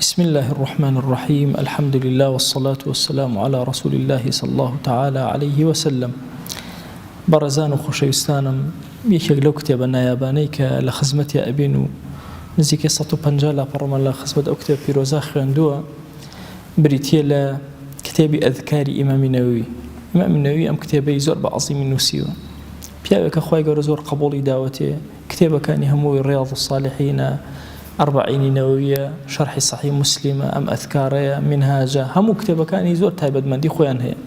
بسم الله الرحمن الرحيم الحمد لله والصلاة والسلام على رسول الله صلى الله تعالى عليه وسلم. برزان وخشوستانم یەکێک لەو کتێبە نایابانەی کە لە خزمەتی ئەبین و نزیکەی 150 لاپەڕەمە لە خزمەت ئەو کتێب پیرۆزە خوێندووە، بریتیە لە کتێبی ئەذکاری ئیمامی نەووی. ئیمامی نەووی ئەم کتێبەی زۆر بە عەزیمی نووسیوە، پیاوێکە خوای گەورە زۆر قبوڵی داوەتێ. کتێبەکانی هەمووی ڕیاض الصالحینە، ئەربعینی نەوویە، شەرحی صحیح مسلمە، ئەم ئەذکارەیە، منهاجە، هەموو کتێبەکانی زۆر تایبەتمەندی خۆیان هەیە.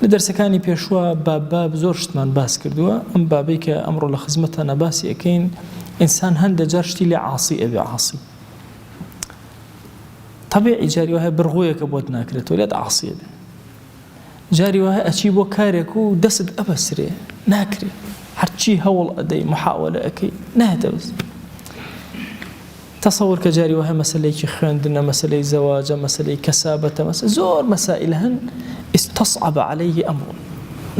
لە دەرسەکانی پێشوە باب زۆر شتمان باس کردووە. ئەم بابەی کە ئەمڕۆ لە خزمەتە باسی ئەکەین، ئینسان هەندێک جار شتی لێ عاسی ئەبێ عاسی. طبیعی جاری وایە بڕغویەکە بۆت ناکرێتەوە لێت عاسی ئەبێ. جاری وایە ئەچی بۆ کارێک و دەست ئەبەسرێ ناکرێ، هەرچی هەوڵ ئەدەی محاولە ئەەکەی نایەتە بەس. تصور کە جاری وایە مەسەلەیەکی خوێندنە، مەسەلەی زەواجە، مەسەلەی کەسابەتە، زۆر مەسائل هەن استصعب عليه أمره،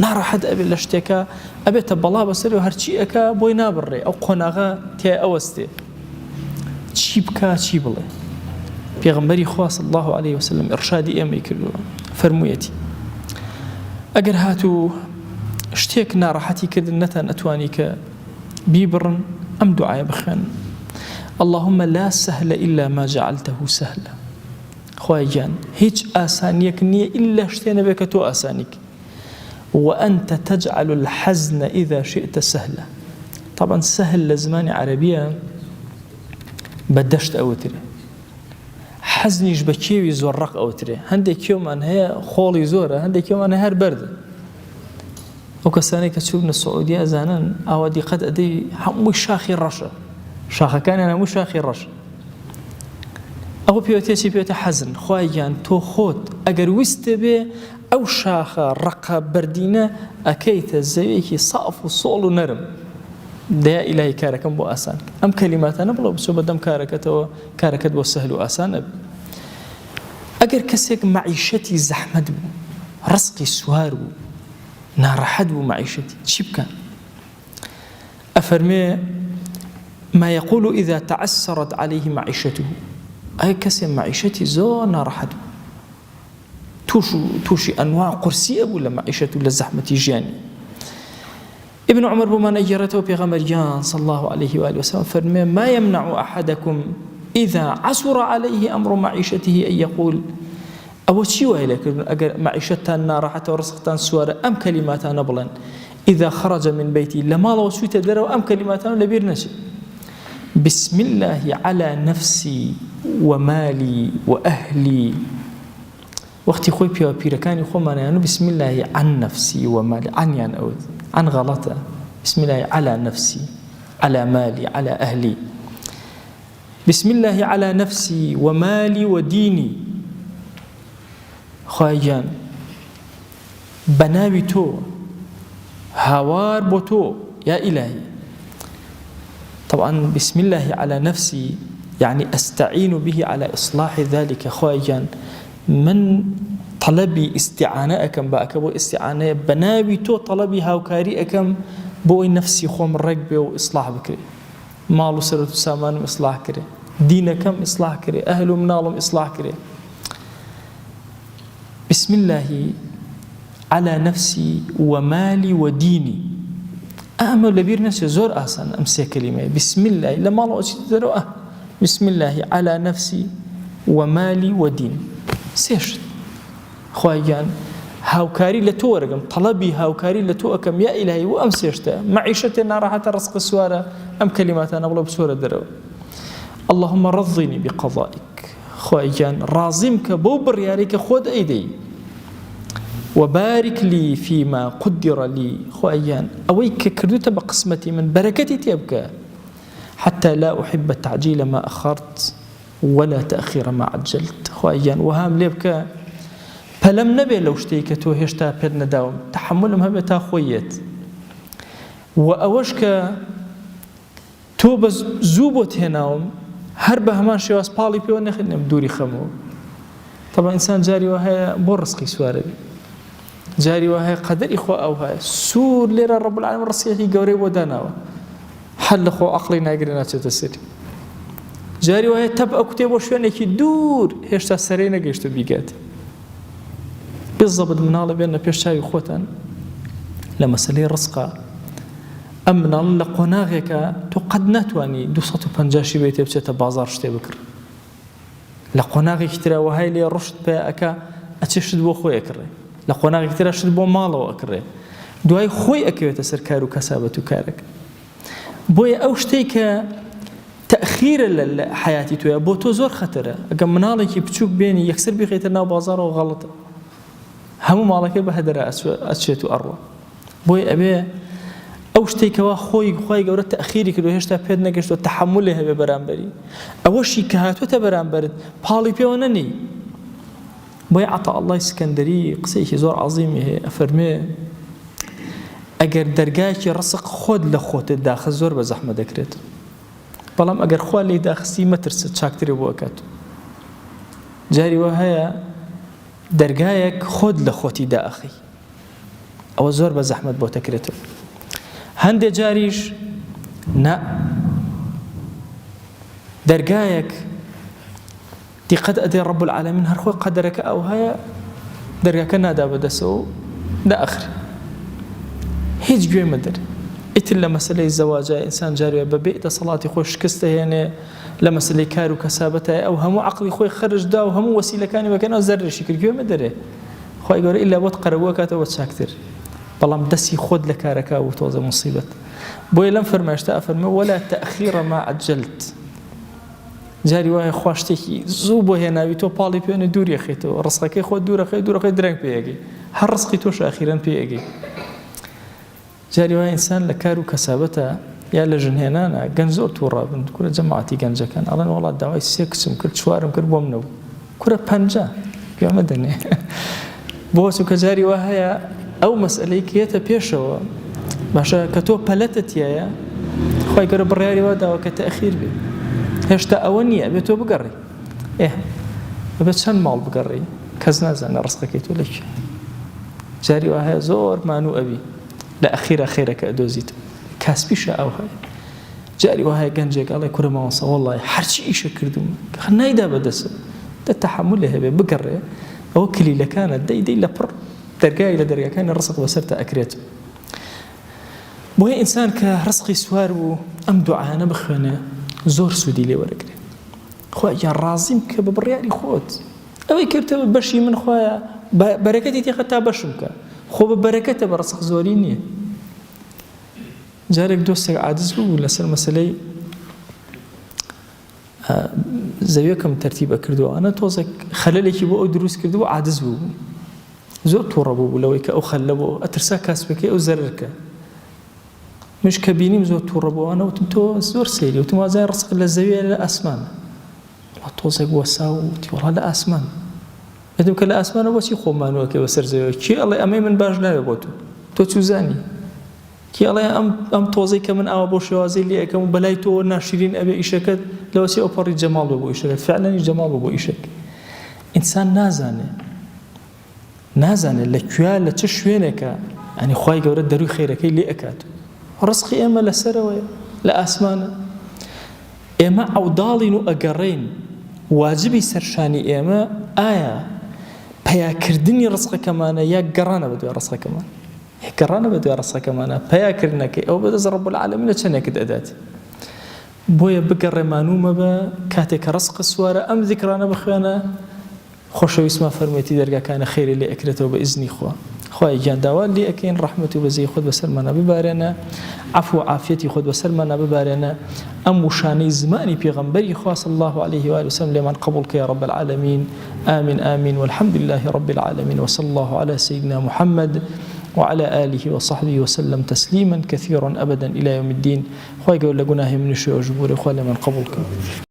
ناڕەحەت ئەبێت لە شتێکە، ئەبێتە بەڵا بەسەر و هەرچی ئەکا بۆی نابڕێ، ئەو قۆناغا تیا ئەوەستێ، چی بکا چی بڵێ. پێغەمبەری خوا صلی الله عليه وسلم ئیرشادی ئێمەی کردووە، فەرموویەتی ئەگەر هاتوو شتێک ناڕەحەتی کردن نەتان ئەتوانی کە بیبڕن، ئەم دوعایە بخوێن: اللهم لا سهل إلا ما جعلته سهلا. خوای گیان هیچ ئاسانیەک نییە ئیلا شتێ نەبێت کە تۆ ئاسانیک. وأنت تجعل الحزن إذا شئت سهلا. طبعا سهل لە زمانی عەرەبیە بە دەشت ئەوترێ، حەزنیش بە کێوی زۆرڕەق ئەوترێ. هەندێک کێومان هەیە خۆڵی زۆرە، هەندێک کێومان هەیە هەر بەردە. ئەو کەسانەی کە چوونە سعودی ئەزانن ئاوا دیقەت ئەدەی هەمووی شاخی ڕەشە، شاخەکانیان هەموو شاخی ڕەش. ئەوە پێوتێکی پێوتە حەزن. خوای گیان تۆ خۆت ئەگەر ویستە بێ ئەو شاخە ڕەقە بەردینە ئەکەیتە زەویەکی ساف و سۆڵ و نەرم، دەیا ئیلاهی کارەکەم بۆ ئاسان. ئەم کەلیماتانە بڵێ بچۆ بەدەم کارەکەتەوە، کارەکەت بۆ سەهل و ئاسان ئەبێ. ئەگەر کەسێک مەعیشەتی زەحمەت بوو، ڕزقی سوار بوو، ناڕەحەت بوو مەعیشەتی، چی بکەن؟ ئەفەرمێ: ما يقول إذا تعسرت عليه معيشته. ئەگەر کەسێ مەعیشەتی زۆر ناڕەحەت بوو، تووشی ئەنواع قورسی ئەبوو لە مەعیشەت و لە زەحمەتی ژیانی. ابن عمر بۆمان ئەگێڕێتەوە پێغەمبەریان صلى الله عليه وآله وسلم فەرمێ: ما يمنع أحدكم إذا عسر عليه أمر معيشته أن يقول. ئەوە چی وایە لێکردن ئەگەر مەعیشەتتان ناڕەحەتە و ڕزقتان سوارە ئەم کەلیماتانە بڵێن: إذا خرج من بيتي، لە ماڵەوە چوویتە دەرەوە ئەم کەلیماتانە لەبیر نەچێت: بسم الله على نفسي ومالي وأهلي. وقتی خۆی پیاوە پیرەکانی خۆمانیان و بسم الله عن نفسي ومالي، عنیان ئەوت، عن غەڵەتە. بسم الله على نفسي، على مالي، على أهلي. بسم الله على نفسي ومالي وديني. خوای گیان بەناوی تۆ، هاوار بۆ تۆ یا ئیلاهی. طبعا بسم الله على نفسي يعني أستعين به على إصلاح ذلك. خوای گیان من طلبي استعانة أكم بأكبو استعانة بنابي تو طلبي هاوكاري أكم بوي نفسي خوم الرقبة وإصلاح بكري، مالو سرطو سامانم إصلاح كري، دينكم إصلاح كري، أهلو منالم إصلاح كري. بسم الله على نفسي ومالي وديني. أعمل لبير نفسي زور آسان أمسي كلمة بسم الله لما الله أشيد دروا بسم الله على نفسي ومالي ودين. سيشت خوای گیان هاوکاری لە تۆ وەرەگەم، طلبی هاوکاری لە تۆ ئەکەم یا ئیلاهی و ئەم سێشتە مەعیشەتێ ناڕەحەتە ڕزق سوارە، ئەم کەلیماتانە بڵێ بچۆرە دەرەوە. اللهم رضني بقضائك. خوای گیان ڕازیم کە بۆ بڕیارەی کە خۆت ئەیدەی. وبارك لي فيما قدر لي. خوای گیان ئەوەی کە کردوتە بە قسمەتی من بەرەکەتی تێ بکە. حتى لا أحب التعجيل ما أخرت ولا تأخير ما عجلت. خوای گیان وهام لێ بکە پەلەم نەبێ لەو شتەی کە تۆ هێشتا پێت نەداوم، تەحملم هەبێت تا خۆیت. و ئەوەش کە تۆ بە زوو بۆ تێناوم هەر بە هەمان شێواز پاڵی پێوە نەخێنم دووری خەمەوە. طبعا ئینسان جاری وا هەیە بۆ ڕزقی سوارە بێ، جاری وا هەیە قەدەری خۆ ئەو هەیە سوور لێرە ڕەب العالەمین ڕزقێکی گەورەی بۆ داناوە، هەر لە خۆ عەقڵی ناگرێ ناچێتە سەری. جاری وایە تەب ئەو کوتێ بۆ شوێنێکی دوور هێشتا سەرەی نەگەیشتە بیگات بالضبط مناڵە بێنە پێش چاوی خۆتان لە مەسەلەی ڕزقا ئەم مناڵ لە قۆناغێکە تۆ قەت ناتوانی 250 بێتێ بچێتە بازار شتێ بکڕ لە قۆناغێکی ترە وەهای لێ ڕشت پێ ئەکا ئەچێ شت بۆ خۆی ئەکڕێ لە قۆناغێکی ترە شت بۆ ماڵەوە ئەکڕێ دوای خۆی ئەکەوێتە سەر کار و کەسابەت و کارێک بۆیە ئەو شتێک کە تەخیرە لە حیاتی توێ بۆ تۆ زۆر خەتەرە ئەگەر مناڵێکی بچووک بێنی یەکسەر بخێتە ناو بازارەوە غەڵەتە هەموو ماڵەکەی بە هەدەرە ئەچێت و ئەڕوە بۆیە ئەبێ ئەو شتێکەوە خۆی گەورە تەخیری کردو هێشتا پێت نەگەشتوە تەحەمولی هەبێ بەرامبەری ئەوەشی کە هاتووەتە بەرامبەرت پاڵی پێوە نەنی بۆیە عەتا ئەڵڵای سکەندەری قسەیەکی زۆر عەزیمی هەیە ئەفەرمێ ئەگەر دەرگایەکی ڕزق خۆت لە خۆتت داخست زۆر بە زەحمە دەکرێت بەڵام ئەگەر خوا لێی داخستی مەترسە چاکترێ بۆ ئەکات جاری وە هەیە دەرگایەک خۆت لە خۆتی داخی ئەوە زۆر بە زەحمەت بۆ دەکرێتەوە هەندێک جاریش نا دەرگایەک دیقەت ئەدەی ڕەب العالەمین هەر خۆی قەدەرەکە ئەو هەیە دەرگاکە نادا بەدەسەوە و دائەخری هیچ گوێ مەدەر ئیتر لە مەسەلەی زەواجە ئینسان جاروێ بەبێ دەسەڵاتی خۆی شکست دەهێنێ لە مەسەلەی کار و کەسابەتە ئەو هەموو عەقڵی خۆی خەرجدا و هەموو وەسیلەکانی بەکەنەوە زەرشی کرد گوێ مەدەرێ خۆی گەورە ئیلا بۆت قەرەبووە کاتەوە چاکتر بەڵام دەستی خۆت لە کارەکە و تۆزە موسیبەت بۆیە لەم فەرمایشتە ئەفەرمێ وەلا تەخیرە ما عەجەلت جاری وایە خوا شتێکی زوو بۆ هێناوی تۆ پاڵی پێوێنێ دووری ئەخێتەوە ڕزقەکەی خۆت دوورەخەی درەنگ پێیەگەی هەر ڕزقی تۆش ئاخیرەن پێیەگەی جاری وایە ئینسان لە کار و کەسابەتە یا لە ژنهێنانە گەنج زۆر تووڕابن کورە جەماعەتی گەنجەکان ئەڵێن وەڵات داوای 3 کچم کرد 4م کرد بۆم نەبوو کورە 50 گوێمە دەنێ بۆ کە جاری وا هەیە ئەو مەسئلەی کێتە پێشەوە باشە کە تۆ پەلەتت تایە خۆی گەورە بڕیاری وا داوە کە تەخیر بێ هێشتا ئەوە نییە بێت تۆ بگەڕی بێت چەند ماڵ بگەڕی کەس نازانە ڕزقەکەی تۆ لەکوێ جاری وا هەیە زۆر مانوو ئەوی لە ئەخیرە خێرەکە ئەدۆزیت کاسپیشە ئەو هەیە جاری وا هەیە گەنجێک ئەڵێ کورە ماوەسە وەڵڵی هەرچی ئیشە کردوم نایدا بەدەسە دە تەحەمولی هەبێ بگەڕێ ئەوە کلیلەکانە دەی لە پڕ دەرگای لە دەرگاکانی ڕزق بەسەرتە ئەکرێت بۆیە ئینسان کە ڕزقی سوار بوو ئەم دوعانە بخوێنێ زۆر سوودی لێ وەرەگرێ خوا یا ڕازیم کە بە بڕیاری خۆت ئەوەی کردەوە بەشی من خوایە بەرەکەتی تێخە تا بەشم کە خۆ بە بەرەکەتە بە ڕزق زۆری نییە جارێک دۆستێک عاجز بوو لەسەر مەسەلەی زەویەکەم تەرتیبە کردووە ئەنە تۆزێک خەلەلێکی بۆ ئەو دروست کردووە عاجز بوو زۆر تووڕە بوو لەوەی کە ئەو خەلە بۆ ئەترسا کاسبەکەی ئەو زەرەرکە مش کە بینیم زۆر تووڕە بووانە وتم تۆ زۆر سەیری وتم وازای ڕزق لە زەویە لە ئاسمانە تۆزێک وەسا و وتی وەڵا لە ئاسمان دەتم کە لە ئاسمانە بۆچی خۆمانوەکەی بەسەر زەویە کی ئەڵێ ئەمەی من باش ناوێ بۆ تۆ چوزانی کی ئەڵێ ئەم تۆزەی کە من ئاوا بۆ شێوازەی لێ ئەەکەم و بەلای تۆ ناشرین ئەبێ ئیشەکەت لەوەسی ئەو پەڕی جەماڵ بۆ ئیشەکەت فعلەنی جەماڵ بۆ ئیشەک ئینسان نازانێت لەکوێ لە چه شوێنێکە ئەنی خوای گەورە دەروی خێرەکەی لێ ئەکات ڕزقی ئێمە لەسەرەوەیە لە ئاسمانە ئێمە ئەوداڵین و ئەگەڕین واجبی سەرشانی ئێمە ئایا پەیاکردنی ڕزقەکەمانە یا گەڕانە بە دوای ڕزقەکەمان گەڕانە بە دوای ڕزقەکەمانە پەیاکردنەکەی ئەو بەدەست ڕەب العالەمینە چەندێکت ئەداتی بۆیە بگەڕێمانومە بە کاتێک کە ڕزق سوارە ئەم ذیکرانە بخوێنە خۆشەویستمان فەرموویەتی دەرگاکانە خێری لێ ئەکرێتەوە بە ئیزنی خوا خوای گیانداوا لێ ئەکەین ڕەحمەت و بەزەی خۆت بەسەرمانە ببارێنە عەفو و عافیەتی خۆت بەسەرمانە ببارێنە ئەم وشانەی زمانی پێغەمبەری خوا صلی الله عليه وآله وسلم لێمان قبول کە یا رب العالمین آمین آمین والحمد لله رب العالمين وصلى الله على سيدنا محمد وعلى آله وصحبه وسلم تسليما كثيرا أبدا إلى يوم الدين خوای گەورە لە گوناهی منیش و ئەوژ بوورێ خوا لێمان قبول کە